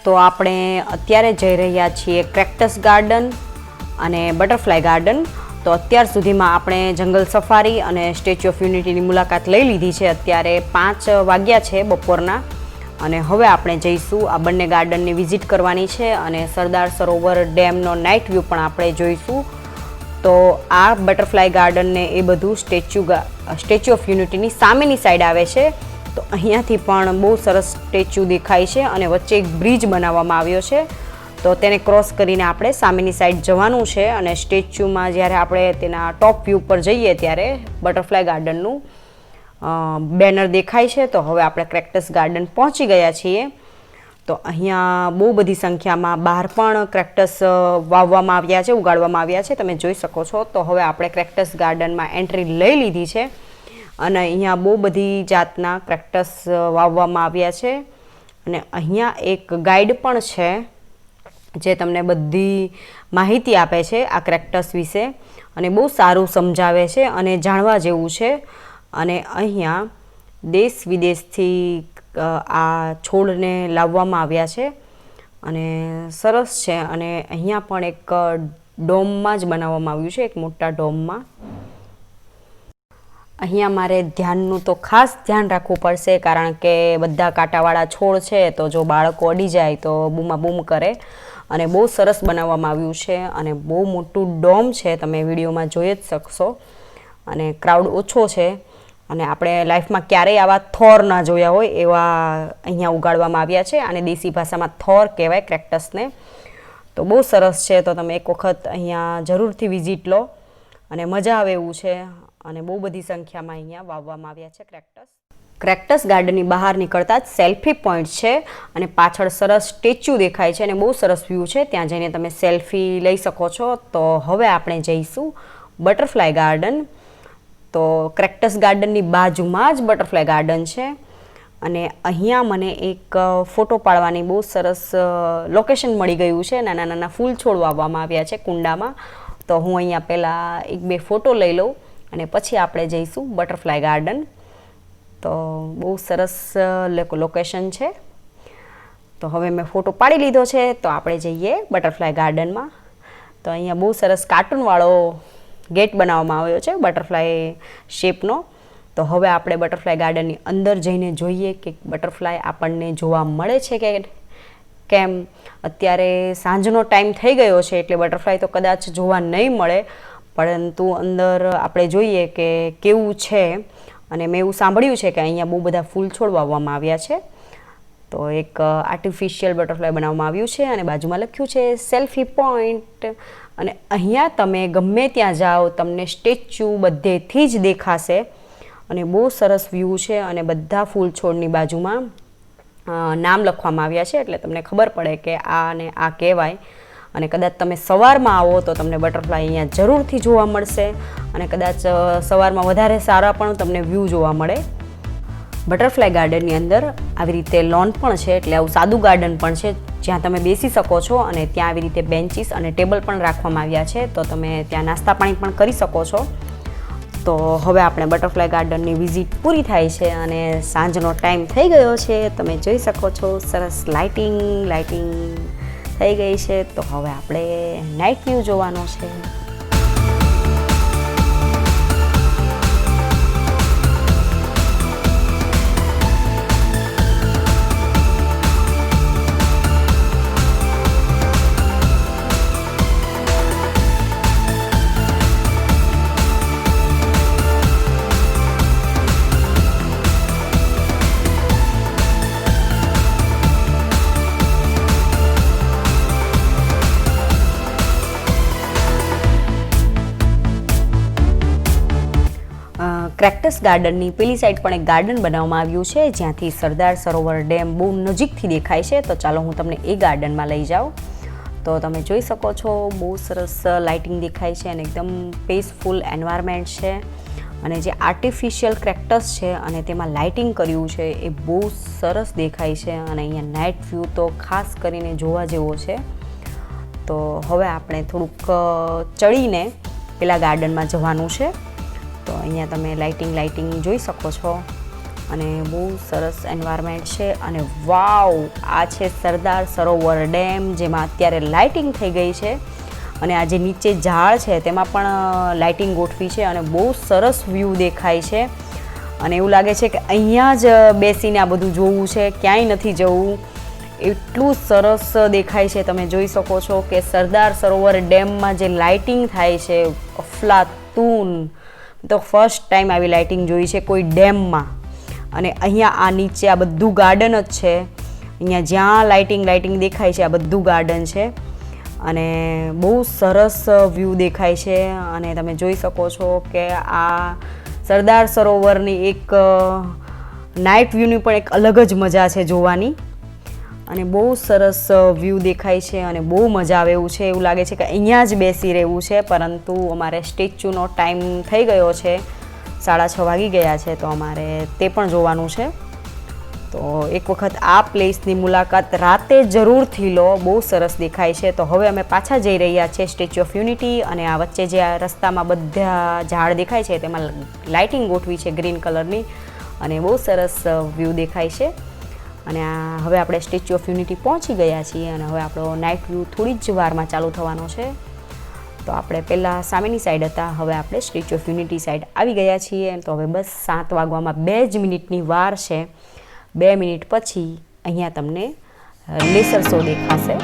તો આપણે અત્યારે જઈ રહ્યા છીએ કેક્ટસ ગાર્ડન અને બટરફ્લાય ગાર્ડન. તો અત્યાર સુધીમાં આપણે જંગલ સફારી અને સ્ટેચ્યુ ઓફ યુનિટીની મુલાકાત લઈ લીધી છે. અત્યારે 5 વાગ્યા છે બપોરના અને હવે આપણે જઈશું આ બંને ગાર્ડનની વિઝિટ કરવાની છે અને સરદાર સરોવર ડેમનો નાઇટ વ્યૂ પણ આપણે જોઈશું. તો આ બટરફ્લાય ગાર્ડનને એ બધું સ્ટેચ્યુ ઓફ યુનિટીની સામેની સાઈડ આવે છે. તો અહીંયાથી પણ બહુ સરસ સ્ટેચ્યુ દેખાય છે અને વચ્ચે એક બ્રિજ બનાવવામાં આવ્યો છે. તો તેને ક્રોસ કરીને આપણે સામેની સાઈડ જવાનું છે અને સ્ટેચ્યુમાં જ્યારે આપણે તેના ટોપ વ્યૂ પર જઈએ ત્યારે બટરફ્લાય ગાર્ડનનું બેનર દેખાય છે. તો હવે આપણે કેક્ટસ ગાર્ડન પહોંચી ગયા છીએ. તો અહીંયા બહુ બધી સંખ્યામાં બહાર પણ કેક્ટસ વાવવામાં આવ્યા છે, ઉગાડવામાં આવ્યા છે, તમે જોઈ શકો છો. તો હવે આપણે કેક્ટસ ગાર્ડનમાં એન્ટ્રી લઈ લીધી છે અને અહીંયા બહુ બધી જાતના કેક્ટસ વાવવામાં આવ્યા છે અને અહીંયા એક ગાઈડ પણ છે જે તમને બધી માહિતી આપે છે આ કેક્ટસ વિશે અને બહુ સારું સમજાવે છે અને જાણવા જેવું છે. અને અહીંયા દેશ વિદેશથી આ છોડને લાવવામાં આવ્યા છે અને સરસ છે. અને અહીંયા પણ એક ડોમમાં જ બનાવવામાં આવ્યું છે, એક મોટા ડોમમાં. અહીંયા મારે ધ્યાનનું તો ખાસ ધ્યાન રાખવું પડશે કારણ કે બધા કાંટાવાળા છોડ છે, તો જો બાળકો અડી જાય તો બૂમા બૂમ કરે. અને બહુ સરસ બનાવવામાં આવ્યું છે અને બહુ મોટું ડોમ છે, તમે વિડીયોમાં જોઈ જ શકશો. અને ક્રાઉડ ઓછો છે અને આપણે લાઈફમાં ક્યારેય આવા થોર ના જોયા હોય એવા અહીંયા ઉગાડવામાં આવ્યા છે. અને દેશી ભાષામાં થોર કહેવાય કેક્ટસને. તો બહુ સરસ છે. તો તમે એક વખત અહીંયા જરૂરથી વિઝિટ લો અને મજા આવે એવું છે. અને બહુ બધી સંખ્યામાં અહીંયા વાવવામાં આવ્યા છે કેક્ટસ. કેક્ટસ ગાર્ડનની બહાર નીકળતા જ સેલ્ફી પોઈન્ટ છે અને પાછળ સરસ સ્ટેચ્યુ દેખાય છે અને બહુ સરસ વ્યૂ છે. ત્યાં જઈને તમે સેલ્ફી લઈ શકો છો. તો હવે આપણે જઈશું બટરફ્લાય ગાર્ડન. તો કેક્ટસ ગાર્ડનની બાજુમાં જ બટરફ્લાય ગાર્ડન છે અને અહીંયા મને એક ફોટો પાડવાની બહુ સરસ લોકેશન મળી ગયું છે. નાના નાના ફૂલ છોડ વાવવામાં આવ્યા છે કુંડામાં. તો હું અહીંયા પહેલાં 1-2 ફોટો લઈ લઉં અને પછી આપણે જઈશું બટરફ્લાય ગાર્ડન. તો બહુ સરસ લોકેશન છે. તો હવે મેં ફોટો પાડી લીધો છે. તો આપણે જઈએ બટરફ્લાય ગાર્ડનમાં. તો અહીંયા બહુ સરસ કાર્ટૂનવાળો ગેટ બનાવવામાં આવ્યો છે બટરફ્લાય શેપનો. તો હવે આપણે બટરફ્લાય ગાર્ડનની અંદર જઈને જોઈએ કે બટરફ્લાય આપણને જોવા મળે છે કે કેમ. અત્યારે સાંજનો ટાઈમ થઈ ગયો છે એટલે બટરફ્લાય તો કદાચ જોવા નહીં મળે, પરંતુ અંદર આપણે જોઈએ કે કેવું છે. અને મેં એવું સાંભળ્યું છે કે અહીંયા બહુ બધા ફૂલ છોડ વાવવામાં આવ્યા છે. તો એક આર્ટિફિશિયલ બટરફ્લાય બનાવવામાં આવ્યું છે અને બાજુમાં લખ્યું છે સેલ્ફી પોઈન્ટ. અને અહીંયા તમે ગમે ત્યાં જાઓ તમને સ્ટેચ્યુ બધેથી જ દેખાશે અને બહુ સરસ વ્યૂ છે. અને બધા ફૂલ છોડની બાજુમાં નામ લખવામાં આવ્યા છે એટલે તમને ખબર પડે કે આ ને આ કહેવાય. અને કદાચ તમે સવારમાં આવો તો તમને બટરફ્લાય અહીંયા જરૂરથી જોવા મળશે અને કદાચ સવારમાં વધારે સારા પણ તમને વ્યૂ જોવા મળે. બટરફ્લાય ગાર્ડનની અંદર આવી રીતે લોન પણ છે, એટલે આવું સાદું ગાર્ડન પણ છે જ્યાં તમે બેસી શકો છો અને ત્યાં આવી રીતે બેન્ચીસ અને ટેબલ પણ રાખવામાં આવ્યા છે. તો તમે ત્યાં નાસ્તા પાણી પણ કરી શકો છો. તો હવે આપણે બટરફ્લાય ગાર્ડનની વિઝિટ પૂરી થાય છે અને સાંજનો ટાઈમ થઈ ગયો છે. તમે જોઈ શકો છો સરસ લાઇટિંગ થઈ ગઈ છે. તો હવે આપણે નાઇટ વ્યૂ જોવાનો છે. કેક્ટસ ગાર્ડનની પેલી સાઈડ પણ એક ગાર્ડન બનાવવામાં આવ્યું છે જ્યાંથી સરદાર સરોવર ડેમ બહુ નજીકથી દેખાય છે. તો ચાલો હું તમને એ ગાર્ડનમાં લઈ જાઉં. તો તમે જોઈ શકો છો બહુ સરસ લાઇટિંગ દેખાય છે અને એકદમ પીસફુલ એન્વાયરમેન્ટ છે. અને જે આર્ટિફિશિયલ કેક્ટસ છે અને તેમાં લાઇટિંગ કર્યું છે એ બહુ સરસ દેખાય છે. અને અહીંયા નાઇટ વ્યૂ તો ખાસ કરીને જોવા જેવો છે. તો હવે આપણે થોડુંક ચડીને પેલા ગાર્ડનમાં જવાનું છે. તો અહીંયા તમે લાઇટિંગ જોઈ શકો છો અને બહુ સરસ એન્વાયરમેન્ટ છે. અને વાવ, આ છે સરદાર સરોવર ડેમ, જેમાં અત્યારે લાઇટિંગ થઈ ગઈ છે. અને આ જે નીચે ઝાડ છે તેમાં પણ લાઇટિંગ ગોઠવી છે અને બહુ સરસ વ્યૂ દેખાય છે. અને એવું લાગે છે કે અહીંયા જ બેસીને આ બધું જોવું છે, ક્યાંય નથી જવું, એટલું સરસ દેખાય છે. તમે જોઈ શકો છો કે સરદાર સરોવર ડેમમાં જે લાઇટિંગ થાય છે, અફલાતૂન. તો ફર્સ્ટ ટાઈમ આવી લાઇટિંગ જોઈ છે કોઈ ડેમમાં. અને અહીંયા આ નીચે આ બધું ગાર્ડન જ છે. અહીંયા જ્યાં લાઇટિંગ દેખાય છે આ બધું ગાર્ડન છે. અને બહુ સરસ વ્યૂ દેખાય છે. અને તમે જોઈ શકો છો કે આ સરદાર સરોવરની એક નાઇટ વ્યૂની પણ એક અલગ જ મજા છે જોવાની. અને બહુ સરસ વ્યૂ દેખાય છે અને બહુ મજા આવે એવું છે. એવું લાગે છે કે અહીંયા જ બેસી રહેવું છે, પરંતુ અમારે સ્ટેચ્યુનો ટાઈમ થઈ ગયો છે, 6:30 વાગી ગયા છે, તો અમારે તે પણ જોવાનું છે. તો એક વખત આ પ્લેસની મુલાકાત રાતે જરૂરથી લો, બહુ સરસ દેખાય છે. તો હવે અમે પાછા જઈ રહ્યા છીએ સ્ટેચ્યુ ઓફ યુનિટી. અને આ વચ્ચે જે આ રસ્તામાં બધા ઝાડ દેખાય છે તેમાં લાઇટિંગ ગોઠવી છે ગ્રીન કલરની, અને બહુ સરસ વ્યૂ દેખાય છે. અને આ હવે આપણે સ્ટેચ્યુ ઓફ યુનિટી પહોંચી ગયા છીએ અને હવે આપણો નાઇટ વ્યૂ થોડી જ વારમાં ચાલુ થવાનો છે. તો આપણે પહેલાં સામેની સાઈડ હતા, હવે આપણે સ્ટેચ્યુ ઓફ યુનિટી સાઈડ આવી ગયા છીએ. તો હવે બસ 7 વાગવામાં 2 જ મિનિટની વાર છે. 2 મિનિટ પછી અહીંયા તમને લેસર શો દેખાશે.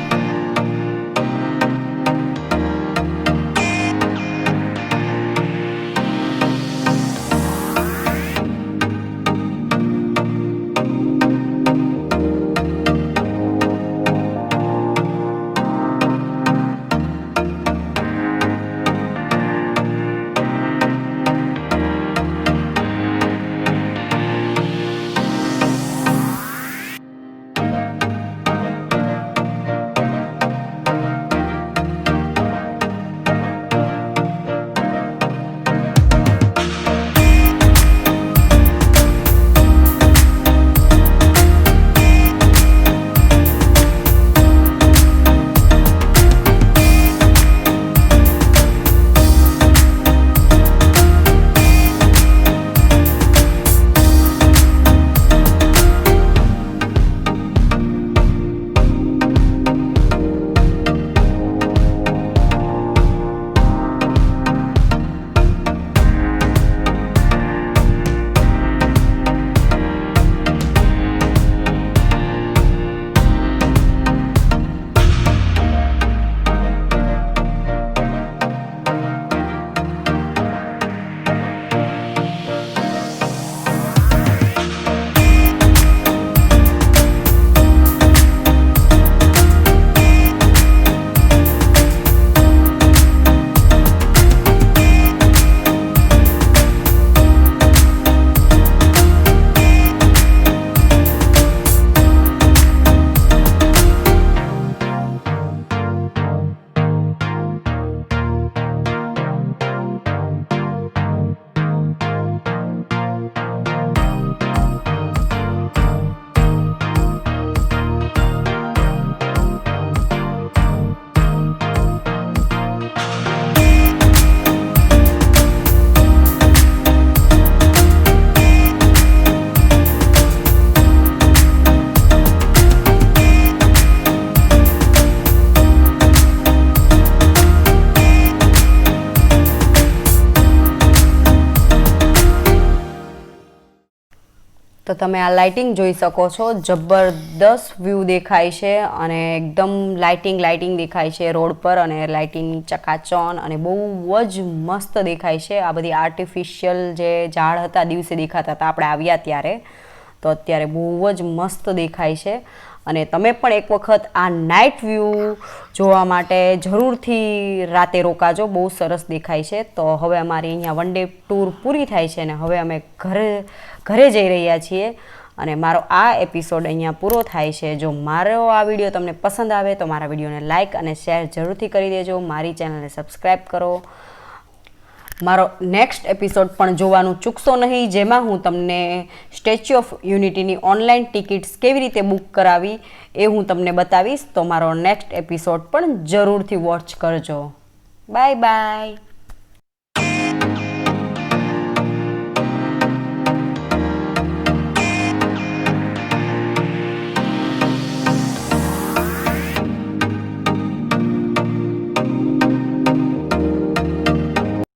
તો તમે આ લાઇટિંગ જોઈ શકો છો, જબરદસ્ત વ્યૂ દેખાય છે અને એકદમ લાઇટિંગ દેખાય છે રોડ પર, અને લાઇટિંગની ચકાચોન, અને બહુ જ મસ્ત દેખાય છે. આ બધી આર્ટિફિશિયલ જે ઝાડ હતા દિવસે દેખાતા હતા આપણે આવ્યા ત્યારે, તો અત્યારે બહુ જ મસ્ત દેખાય છે. અને તમે પણ એક વખત આ નાઇટ વ્યૂ જોવા માટે જરૂરથી રાતે રોકાજો, બહુ સરસ દેખાય છે. તો હવે અમારી અહીંયા 1 ડે ટૂર પૂરી થાય છે અને હવે અમે ઘરે જઈ રહ્યા છીએ. અને મારો આ એપિસોડ અહીંયા પૂરો થાય છે. જો મારો આ વિડીયો તમને પસંદ આવે તો મારા વિડીયોને લાઇક અને શેર જરૂરથી કરી દેજો. મારી ચેનલને સબસ્ક્રાઈબ કરો. મારો નેક્સ્ટ એપિસોડ પણ જોવાનું ચૂકશો નહીં, જેમાં હું તમને સ્ટેચ્યુ ઓફ યુનિટીની ઓનલાઈન ટિકિટ્સ કેવી રીતે બુક કરાવી એ હું તમને બતાવીશ. તો મારો નેક્સ્ટ એપિસોડ પણ જરૂરથી વોચ કરજો. Bye bye.